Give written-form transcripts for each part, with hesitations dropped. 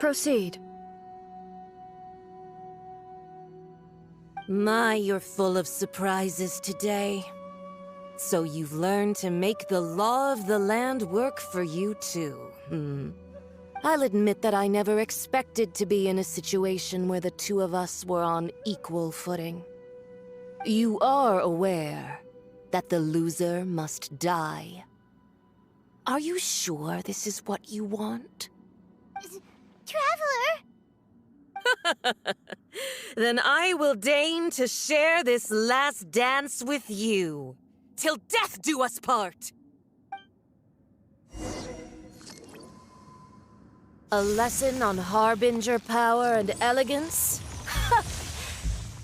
Proceed. My, you're full of surprises today. So you've learned to make the law of the land work for you too, I'll admit that I never expected to be in a situation where the two of us were on equal footing. You are aware that the loser must die. Are you sure this is what you want? Traveler! Then I will deign to share this last dance with you, till death do us part! A lesson on harbinger power and elegance?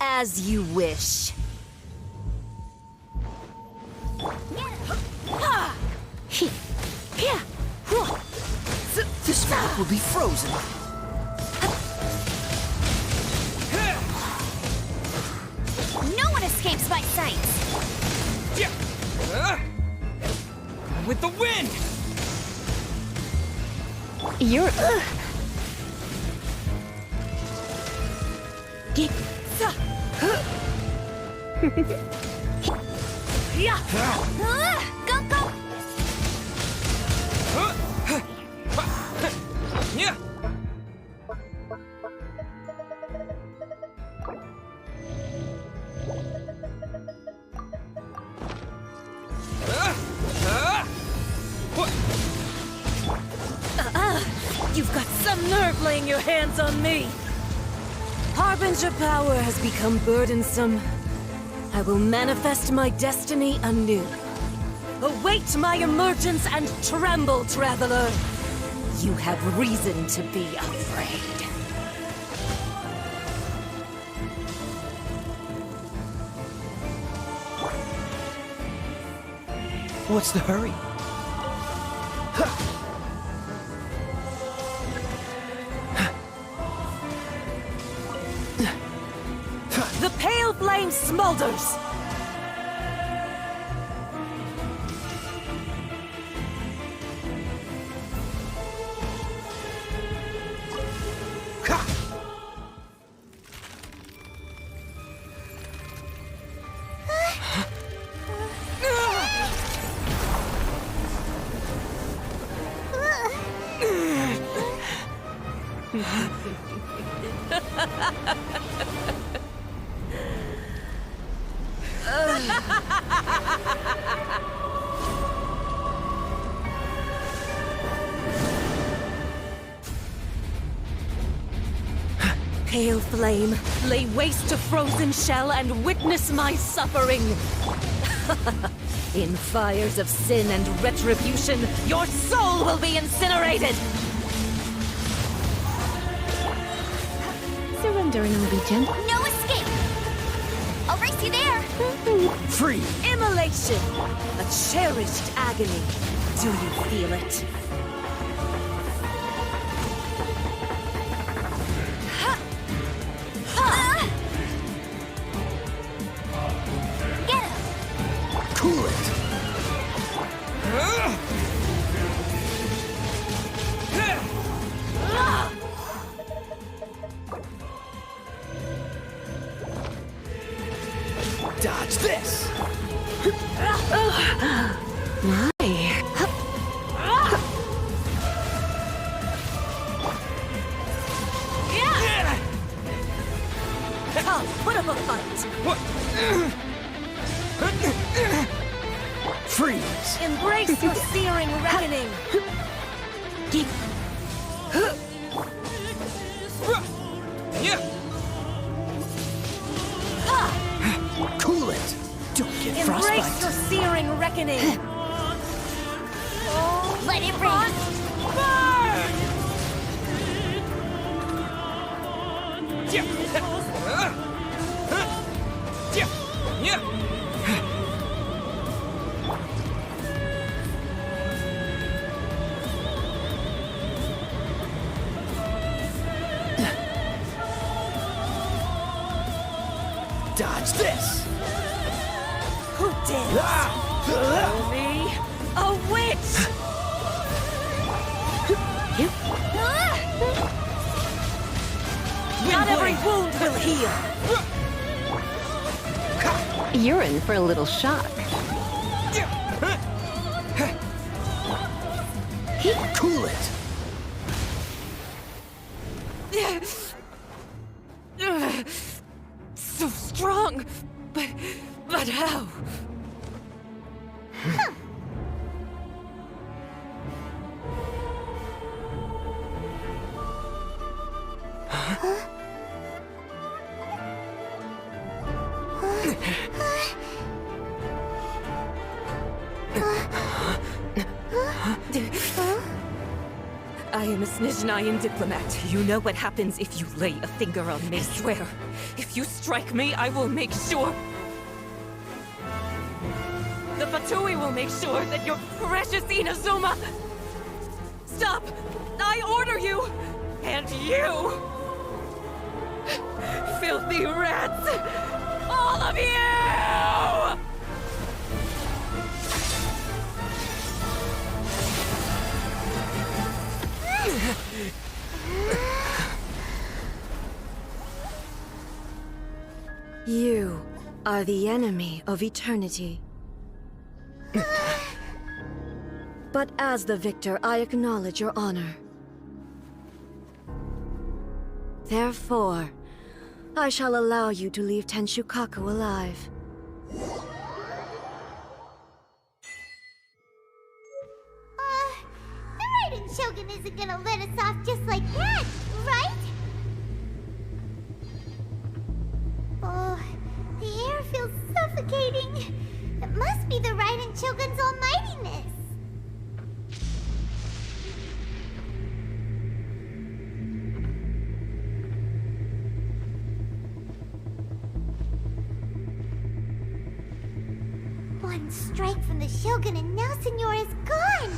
As you wish. This fight will be frozen. No one escapes my sight! With the wind! You're... Go, go! Yeah. You've got some nerve laying your hands on me! Harbinger power has become burdensome. I will manifest my destiny anew. Await my emergence and tremble, traveler! You have reason to be afraid. What's the hurry? The pale flame smolders! Pale flame, lay waste to frozen shell and witness my suffering. In fires of sin and retribution, your soul will be incinerated! Surrendering allegiance. No escape! I'll race you there! Free! Immolation! A cherished agony. Do you feel it? Get him! Cool it! Dodge this! My. Come, put up a fight! What? Freeze! Embrace your searing reckoning! Yeah! Cool it! Don't get Embrace your frostbite! searing reckoning! Let it rain! Dodge this! Who did? Me? A witch! Not every wound will heal. You're in for a little shock. Cool it. So strong, but how? I am a Snezhnayan diplomat. You know what happens if you lay a finger on me. I swear, if you strike me, I will make sure... The Fatui will make sure that your precious Inazuma... Stop! I order you! And you! Filthy rats! All of you! You are the enemy of eternity. But as the victor, I acknowledge your honor. Therefore, I shall allow you to leave Tenshukaku alive. The Raiden Shogun isn't gonna let us off just like that, right? Oh, the air feels suffocating. It must be the Raiden Shogun's almightiness. One strike from the Shogun and now Senora is gone!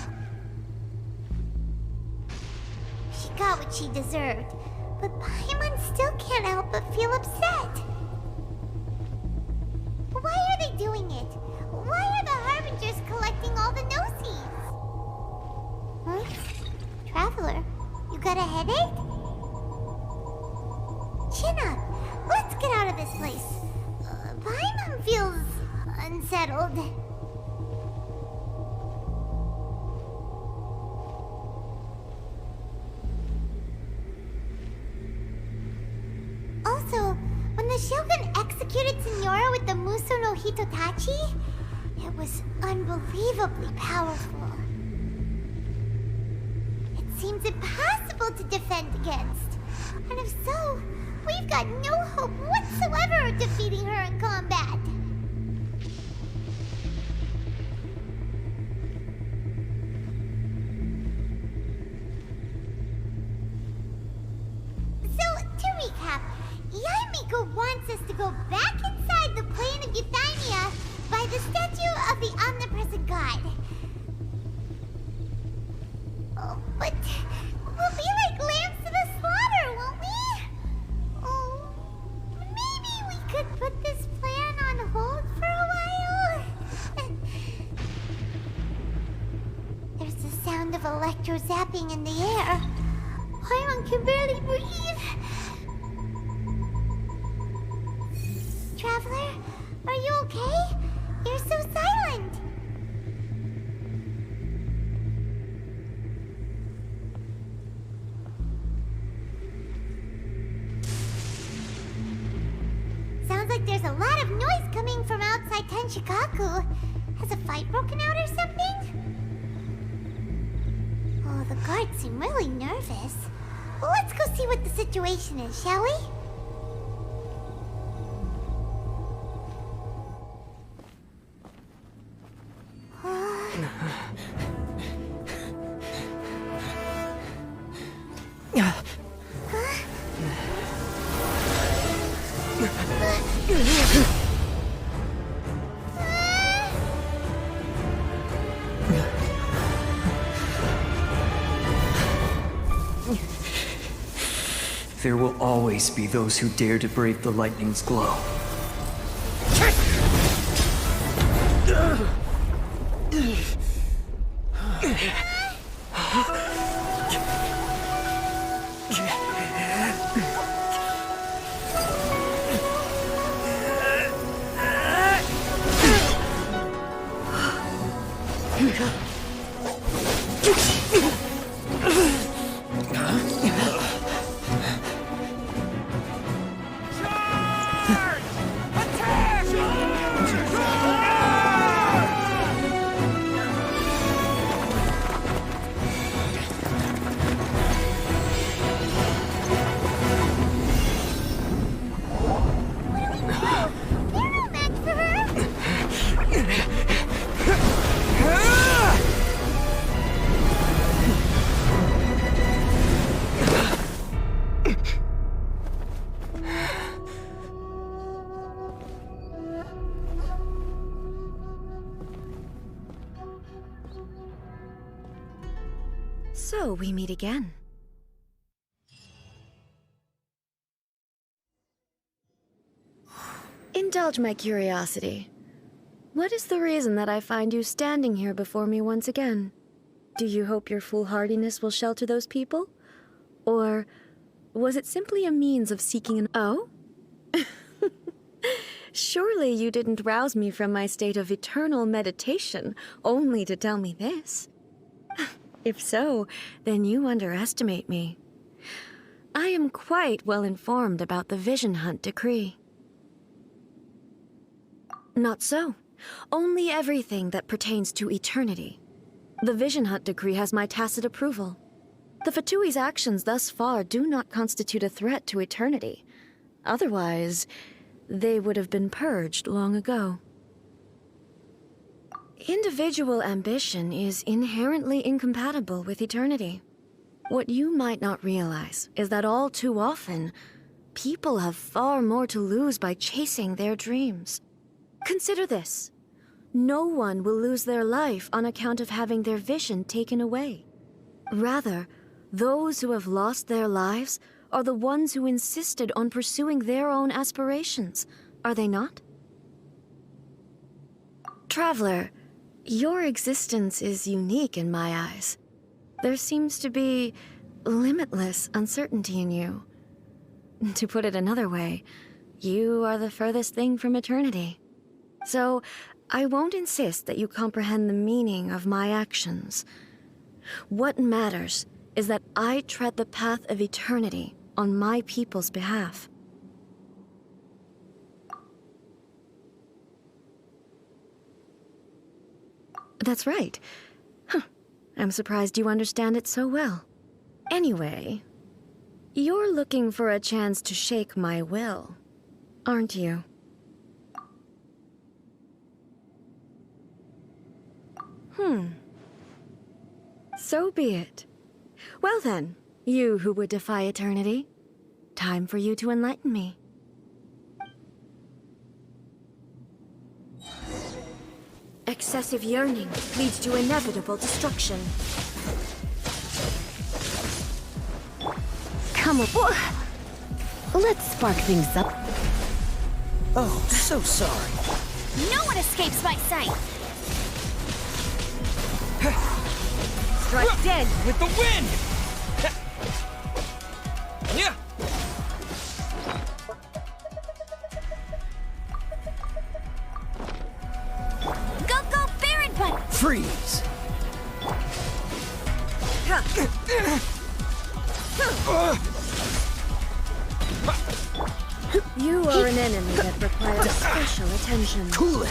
She got what she deserved, but Paimon still can't help but feel upset. Why are they doing it? Why are the Harbingers collecting all the no-seeds? Huh? Traveler, you got a headache? Chin up. Let's get out of this place. Paimon feels... unsettled. Also, when the Shogun executed Senora with the Muso no Hitotachi, it was unbelievably powerful. It seems impossible to defend against. And if so, we've got no hope whatsoever of defeating her in combat. Yaimiko wants us to go back inside the plane of Euthymia by the statue of the omnipresent god. Oh, but we'll be like lambs to the slaughter, won't we? Oh, maybe we could put this plan on hold for a while? There's the sound of electro-zapping in the air. Paimon can barely breathe. Traveler, are you okay? You're so silent. Sounds like there's a lot of noise coming from outside Tenshukaku. Has a fight broken out or something? Oh, the guards seem really nervous. Well, let's go see what the situation is, shall we? There will always be those who dare to brave the lightning's glow. So we meet again. Indulge my curiosity. What is the reason that I find you standing here before me once again? Do you hope your foolhardiness will shelter those people? Or was it simply a means of seeking an— Oh? Surely you didn't rouse me from my state of eternal meditation only to tell me this. If so, then you underestimate me. I am quite well informed about the Vision Hunt decree. Not so. Only everything that pertains to eternity. The Vision Hunt decree has my tacit approval. The Fatui's actions thus far do not constitute a threat to eternity. Otherwise, they would have been purged long ago. Individual ambition is inherently incompatible with eternity. What you might not realize is that all too often, people have far more to lose by chasing their dreams. Consider this. No one will lose their life on account of having their vision taken away. Rather, those who have lost their lives are the ones who insisted on pursuing their own aspirations, are they not? Traveler, your existence is unique in my eyes. There seems to be limitless uncertainty in you. To put it another way, you are the furthest thing from eternity. So, I won't insist that you comprehend the meaning of my actions. What matters is that I tread the path of eternity on my people's behalf. That's right. Huh. I'm surprised you understand it so well. Anyway, you're looking for a chance to shake my will, aren't you? So be it. Well then, you who would defy eternity, time for you to enlighten me. Excessive yearning leads to inevitable destruction. Come on. Let's spark things up. Oh, so sorry. No one escapes my sight! Strike dead! With the wind! Yeah! Go, Baron Bud! Freeze! You are an enemy that requires special attention. Cool it!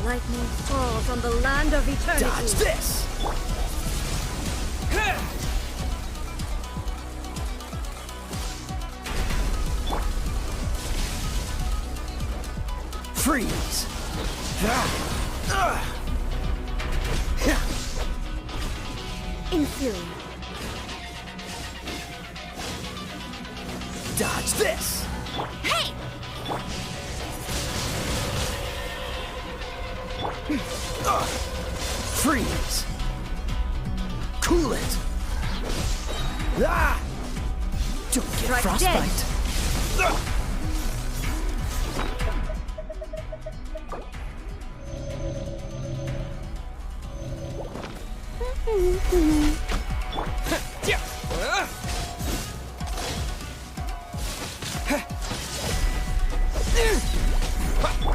Lightning falls on the land of eternity. Dodge this! Freeze! Inferior. Dodge this! Hey! Freeze! Cool it! Ah! Don't get Strike frostbite!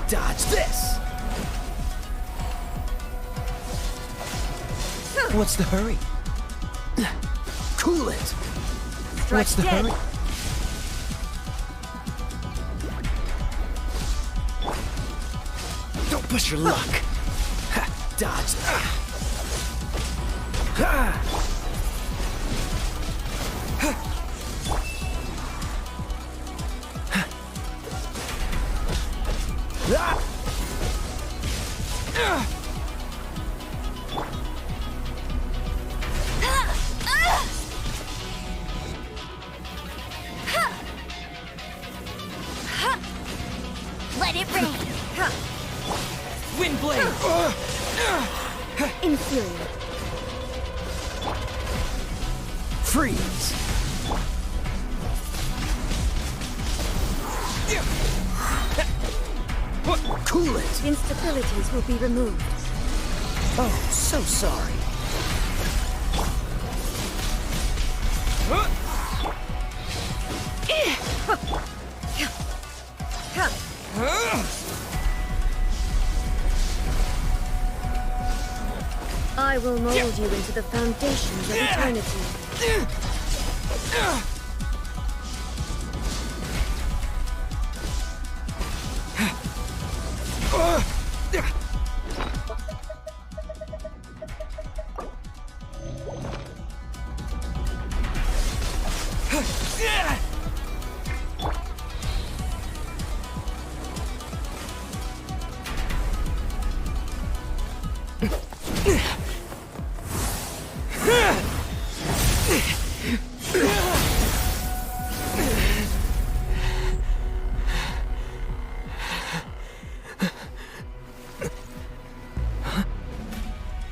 Dodge this! What's the hurry? Cool it! What's the dead. hurry? Don't push your luck! Ha, dodge! Let it rain! Wind blade! period. Freeze! Cool it! Instabilities will be removed. Oh, so sorry. I will mold you into the foundations of eternity.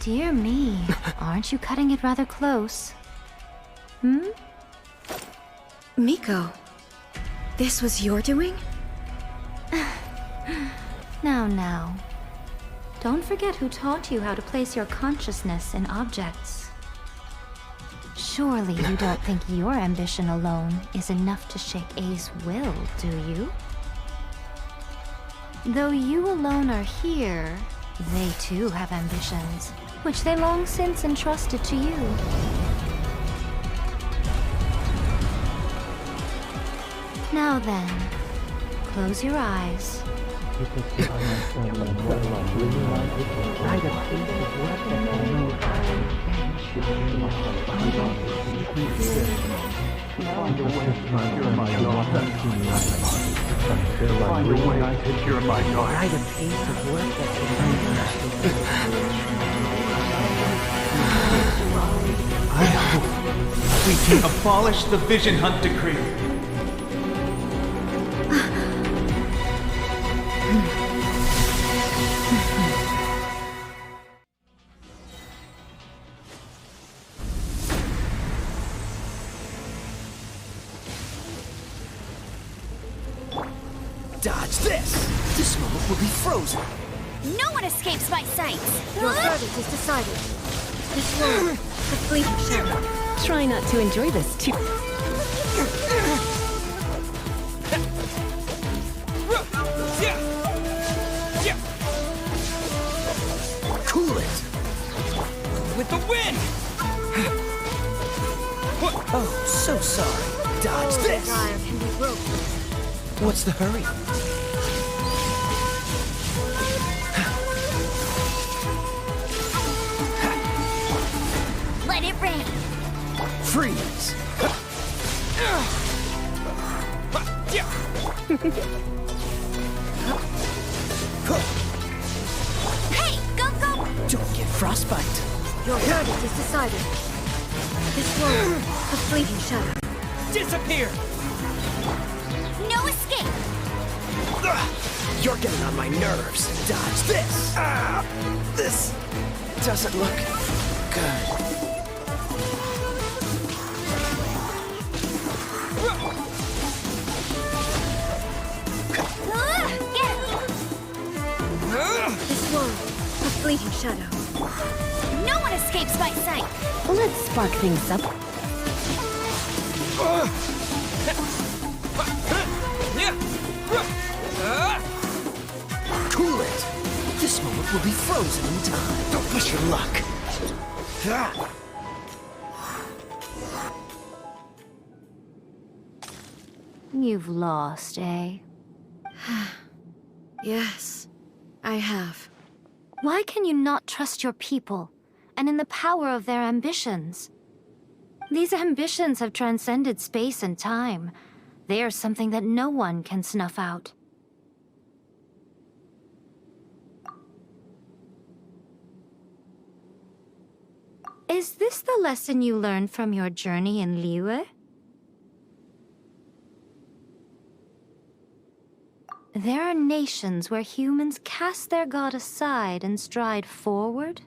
Dear me, aren't you cutting it rather close? Hmm? Miko, this was your doing? Now. Don't forget who taught you how to place your consciousness in objects. Surely you don't think your ambition alone is enough to shake A's will, do you? Though you alone are here, they too have ambitions, which they long since entrusted to you. Now then, close your eyes. I hope we can abolish the Vision Hunt Decree. Dodge this! This moment will be frozen. No one escapes my sight! Your verdict is decided. This world, the fleeting shadow. Try not to enjoy this too. Cool it! With the wind! Oh, so sorry. Dodge this! Desire can be broken. What's the hurry? Let it rain! Freeze! Hey, go! Don't get frostbite. Your verdict is decided. This world, the fleeting shadow. Disappear! No escape! You're getting on my nerves. Dodge this! This doesn't look good. This world, the fleeting shadow. No one escapes my sight! Let's spark things up. Cool it! This moment will be frozen in time. Don't push your luck. You've lost, eh? Yes, I have. Why can you not trust your people, and in the power of their ambitions? These ambitions have transcended space and time. They are something that no one can snuff out. Is this the lesson you learned from your journey in Liyue? There are nations where humans cast their god aside and stride forward.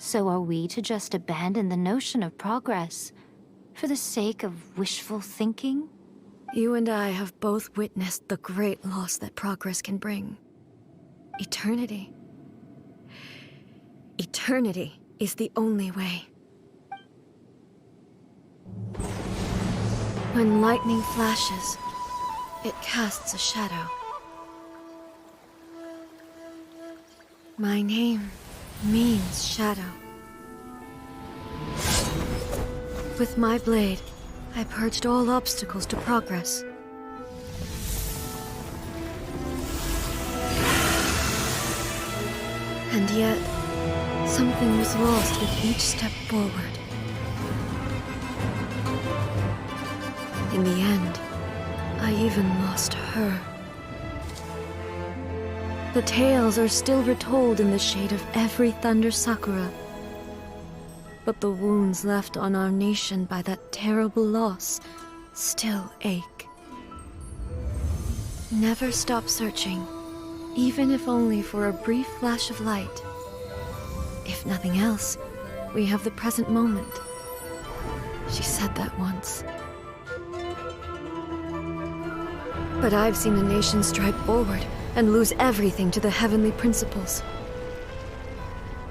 So are we to just abandon the notion of progress for the sake of wishful thinking? You and I have both witnessed the great loss that progress can bring. Eternity. Eternity is the only way. When lightning flashes, it casts a shadow. My name means shadow. With my blade, I purged all obstacles to progress. And yet, something was lost with each step forward. In the end, I even lost her. The tales are still retold in the shade of every thunder sakura. But the wounds left on our nation by that terrible loss still ache. Never stop searching, even if only for a brief flash of light. If nothing else, we have the present moment. She said that once. But I've seen a nation stride forward and lose everything to the heavenly principles.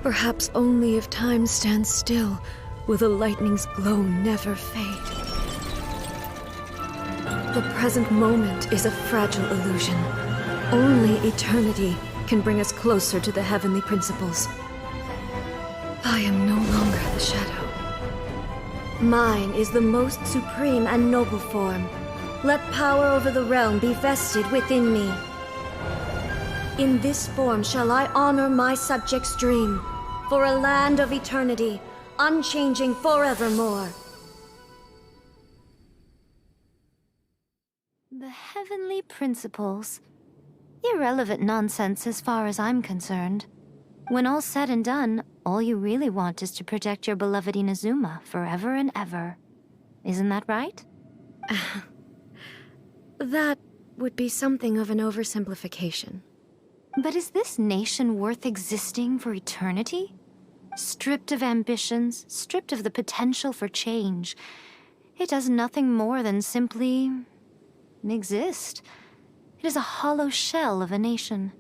Perhaps only if time stands still will the lightning's glow never fade. The present moment is a fragile illusion. Only eternity can bring us closer to the heavenly principles. I am no longer the shadow. Mine is the most supreme and noble form. Let power over the realm be vested within me. In this form shall I honor my subjects' dream, for a land of eternity, unchanging forevermore. The heavenly principles. Irrelevant nonsense as far as I'm concerned. When all's said and done, all you really want is to protect your beloved Inazuma forever and ever. Isn't that right? That would be something of an oversimplification. But is this nation worth existing for eternity? Stripped of ambitions, stripped of the potential for change, it does nothing more than simply exist. It is a hollow shell of a nation.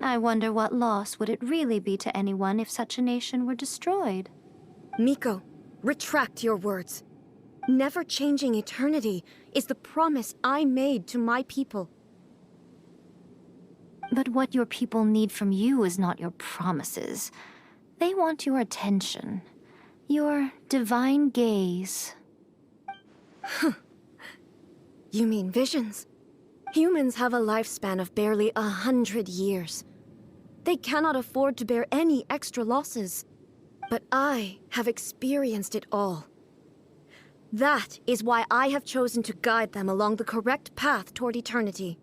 I wonder what loss would it really be to anyone if such a nation were destroyed? Miko, retract your words. Never changing eternity is the promise I made to my people. But what your people need from you is not your promises. They want your attention. Your divine gaze. You mean visions? Humans have a lifespan of barely 100 years. They cannot afford to bear any extra losses. But I have experienced it all. That is why I have chosen to guide them along the correct path toward eternity.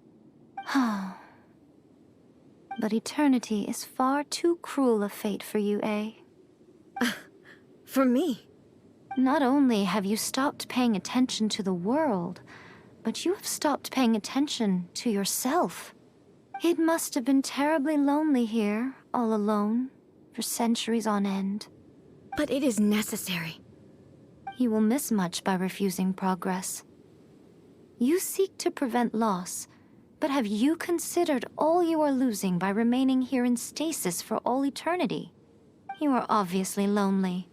But eternity is far too cruel a fate for you, eh? For me? Not only have you stopped paying attention to the world, but you have stopped paying attention to yourself. It must have been terribly lonely here, all alone, for centuries on end. But it is necessary. You will miss much by refusing progress. You seek to prevent loss, but have you considered all you are losing by remaining here in stasis for all eternity? You are obviously lonely,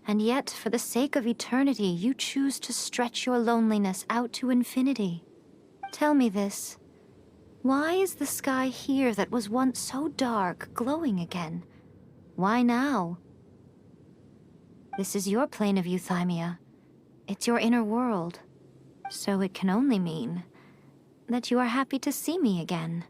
and yet for the sake of eternity you choose to stretch your loneliness out to infinity. Tell me this. Why is the sky here that was once so dark glowing again? Why now? This is your plane of euthymia. It's your inner world. So it can only mean that you are happy to see me again.